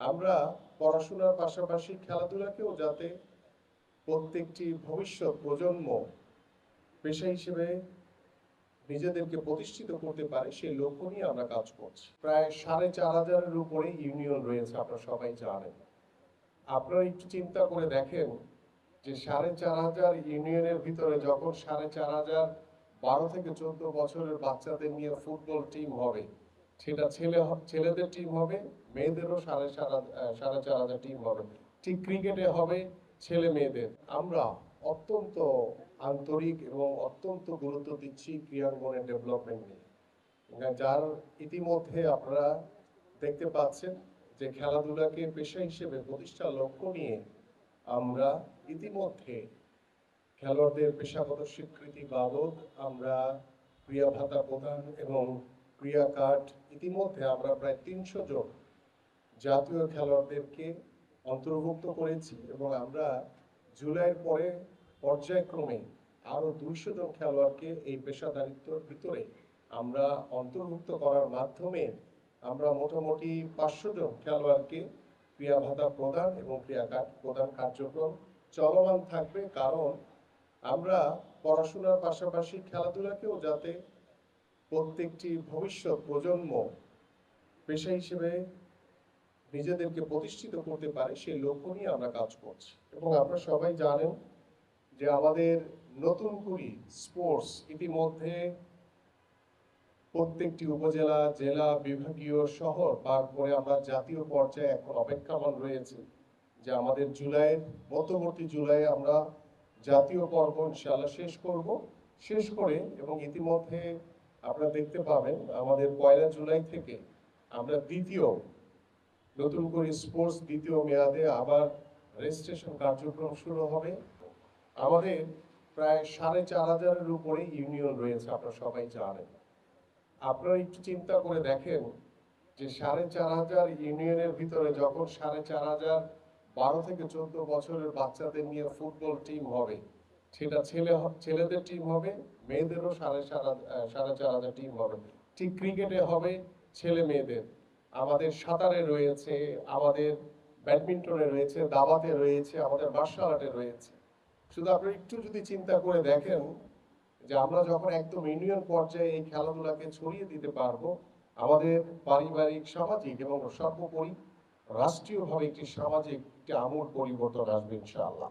আমরা পড়াশোনার পাশাপাশি খেলাধুলাকেও যাতে প্রত্যেকটি ভবিষ্যৎ প্রজন্ম পেশা হিসেবে নিজেদেরকে প্রতিষ্ঠিত করতে পারে সেই লক্ষ্য নিয়ে আমরা কাজ করছি। প্রায় 4,500-এর উপরে ইউনিয়ন রয়েছে, আপনারা সবাই জানেন। আপনারা একটু চিন্তা করে দেখেন যে 4,500 ইউনিয়নের ভিতরে যখন 4,500 12 থেকে 14 বছরের বাচ্চাদের নিয়ে ফুটবল টিম হবে, সেটা ছেলেদের টিম হবে, মেয়েদেরও 4,500 টিম হবে। ঠিক ক্রিকেটে হবে ছেলে মেয়েদের। আমরা অত্যন্ত আন্তরিক এবং অত্যন্ত গুরুত্ব দিচ্ছি ক্রীড়াঙ্গনের ডেভেলপমেন্ট নিয়ে, যার ইতিমধ্যে আপনারা দেখতে পাচ্ছেন যে খেলাধুলাকে পেশা হিসেবে প্রতিষ্ঠার লক্ষ্য নিয়ে আমরা ইতিমধ্যে খেলোয়াড়দের পেশাগত স্বীকৃতি বাবদ আমরা ক্রিয়া ভাতা প্রদান এবং ক্রিয়া কার্ড ইতিমধ্যে আমরা প্রায় 300 জন জাতীয় খেলোয়াড়দেরকে অন্তর্ভুক্ত করেছি এবং আমরা জুলাইয়ের পরে পর্যায়ক্রমে আরো 200 জন খেলোয়াড়কে এই পেশাদারিত্বের ভিতরে আমরা অন্তর্ভুক্ত করার মাধ্যমে আমরা মোটামুটি 500 জন খেলোয়াড়কে ক্রিয়া ভাতা প্রদান এবং ক্রিয়া কার্ড প্রদান কার্যক্রম চলমান থাকবে। কারণ আমরা পড়াশোনার পাশাপাশি খেলাধুলাকেও যাতে প্রত্যেকটি ভবিষ্যৎ প্রজন্ম পেশা হিসেবে নিজেদেরকে প্রতিষ্ঠিত করতে পারে সেই লক্ষ্য নিয়ে আমরা কাজ করছি। এবং আপনারা সবাই জানেন যে আমাদের নতুন কুড়ি স্পোর্টস ইতিমধ্যে প্রত্যেকটি উপজেলা, জেলা, বিভাগীয়, শহর পার করে আমরা জাতীয় পর্যায়ে এখন অপেক্ষামান রয়েছে যে আমাদের জুলাইয়ের মধ্যবর্তী জুলাইয়ে আমরা জাতীয় পর্ব ইনশাআল্লাহ শেষ করে এবং ইতিমধ্যে আপনারা দেখতে পাবেন আমাদের 1 জুলাই থেকে আমরা নতুন করে স্পোর্টস দ্বিতীয় মেয়াদে আবার রেজিস্ট্রেশন কার্যক্রম শুরু হবে। আমাদের প্রায় 4,500-এর উপরে ইউনিয়ন রয়েছে, আপনারা সবাই জানেন। আপনারা একটু চিন্তা করে দেখেন যে 4,500 ইউনিয়নের ভিতরে যখন 4,500 12 থেকে 14 বছরের বাচ্চাদের নিয়ে ফুটবল টিম হবে, সেটা ছেলেদের টিম হবে, মেয়েদেরও 4,500 টিম হবে। ঠিক ক্রিকেটে হবে ছেলে মেয়েদের। আমাদের সাঁতারে রয়েছে, আমাদের ব্যাডমিন্টনে রয়েছে, দাবাতে রয়েছে, আমাদের মার্শাল আর্টে রয়েছে। শুধু আপনি একটু যদি চিন্তা করে দেখেন যে আমরা যখন একদম ইউনিয়ন পর্যায়ে এই খেলাধুলাকে ছড়িয়ে দিতে পারবো, আমাদের পারিবারিক, সামাজিক এবং সর্বোপরি রাষ্ট্রীয়ভাবে একটি সামাজিক একটি আমূল পরিবর্তন আসবে ইনশাআল্লাহ।